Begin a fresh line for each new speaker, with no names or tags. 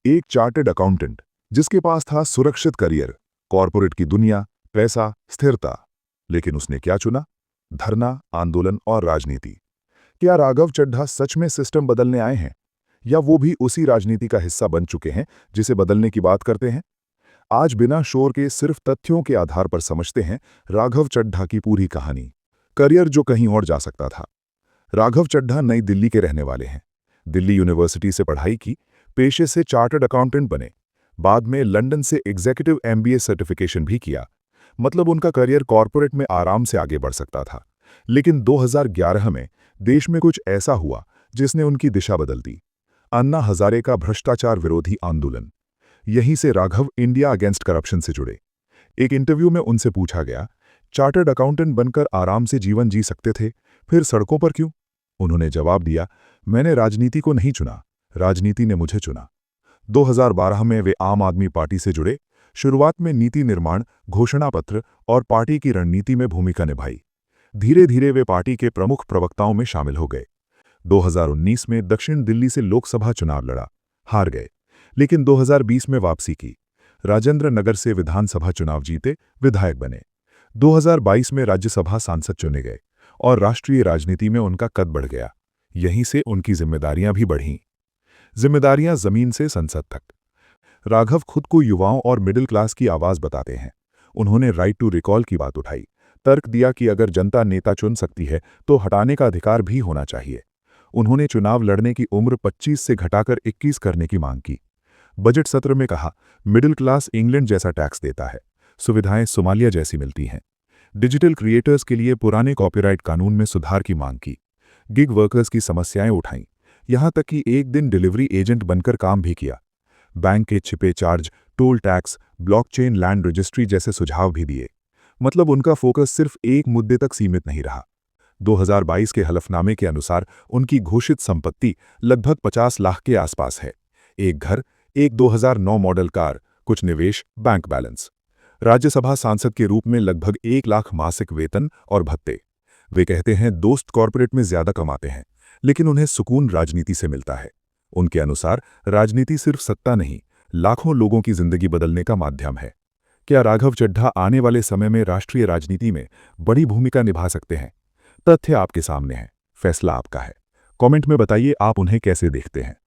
एक chartered accountant जिसके पास था सुरक्षित करियर, कॉरपोरेट की दुनिया, पैसा, स्थिरता। लेकिन उसने क्या चुना? धरना, आंदोलन और राजनीति। क्या राघव चड्ढा सच में सिस्टम बदलने आए हैं, या वो भी उसी राजनीति का हिस्सा बन चुके हैं जिसे बदलने की बात करते हैं? आज बिना शोर के सिर्फ तथ्यों के आधार पर समझते हैं राघव चड्ढा की पूरी कहानी। करियर जो कहीं और जा सकता था। राघव चड्ढा नई दिल्ली के रहने वाले हैं। दिल्ली यूनिवर्सिटी से पढ़ाई की, पेशे से चार्टर्ड अकाउंटेंट बने। बाद में लंदन से एग्जीक्यूटिव एमबीए सर्टिफिकेशन भी किया। मतलब उनका करियर कॉरपोरेट में आराम से आगे बढ़ सकता था। लेकिन 2011 में देश में कुछ ऐसा हुआ जिसने उनकी दिशा बदल दी। अन्ना हजारे का भ्रष्टाचार विरोधी आंदोलन। यहीं से राघव इंडिया अगेंस्ट करप्शन से जुड़े। एक इंटरव्यू में उनसे पूछा गया, चार्टर्ड अकाउंटेंट बनकर आराम से जीवन जी सकते थे, फिर सड़कों पर क्यों? उन्होंने जवाब दिया, मैंने राजनीति को नहीं चुना, राजनीति ने मुझे चुना। 2012 में वे आम आदमी पार्टी से जुड़े। शुरुआत में नीति निर्माण, घोषणा पत्र और पार्टी की रणनीति में भूमिका निभाई। धीरे धीरे वे पार्टी के प्रमुख प्रवक्ताओं में शामिल हो गए। 2019 में दक्षिण दिल्ली से लोकसभा चुनाव लड़ा, हार गए। लेकिन 2020 में वापसी की। राजेंद्र नगर से विधानसभा चुनाव जीते, विधायक बने। 2022 में राज्यसभा सांसद चुने गए और राष्ट्रीय राजनीति में उनका कद बढ़ गया। यहीं से उनकी जिम्मेदारियां भी बढ़ीं। जिम्मेदारियां जमीन से संसद तक। राघव खुद को युवाओं और मिडिल क्लास की आवाज बताते हैं। उन्होंने राइट टू रिकॉल की बात उठाई, तर्क दिया कि अगर जनता नेता चुन सकती है तो हटाने का अधिकार भी होना चाहिए। उन्होंने चुनाव लड़ने की उम्र 25 से घटाकर 21 करने की मांग की। बजट सत्र में कहा, मिडिल क्लास इंग्लैंड जैसा टैक्स देता है, सुविधाएं सोमालिया जैसी मिलती हैं। डिजिटल क्रिएटर्स के लिए पुराने कॉपीराइट कानून में सुधार की मांग की। गिग वर्कर्स की समस्याएं उठाईं, यहां तक कि एक दिन डिलीवरी एजेंट बनकर काम भी किया। बैंक के छिपे charge, toll tax, blockchain land registry जैसे सुझाव भी दिए। मतलब उनका फोकस सिर्फ एक मुद्दे तक सीमित नहीं रहा। 2022 के हलफनामे के अनुसार उनकी घोषित संपत्ति लगभग 50 लाख के आसपास है। एक घर, एक 2009 मॉडल कार, कुछ निवेश, बैंक बैलेंस। राज्यसभा सांसद के रूप में लगभग 1 लाख मासिक वेतन और भत्ते। वे कहते हैं दोस्त कॉरपोरेट में ज्यादा कमाते हैं, लेकिन उन्हें सुकून राजनीति से मिलता है। उनके अनुसार राजनीति सिर्फ सत्ता नहीं, लाखों लोगों की जिंदगी बदलने का माध्यम है। क्या राघव चड्ढा आने वाले समय में राष्ट्रीय राजनीति में बड़ी भूमिका निभा सकते हैं? तथ्य आपके सामने हैं, फैसला आपका है। कमेंट में बताइए आप उन्हें कैसे देखते हैं।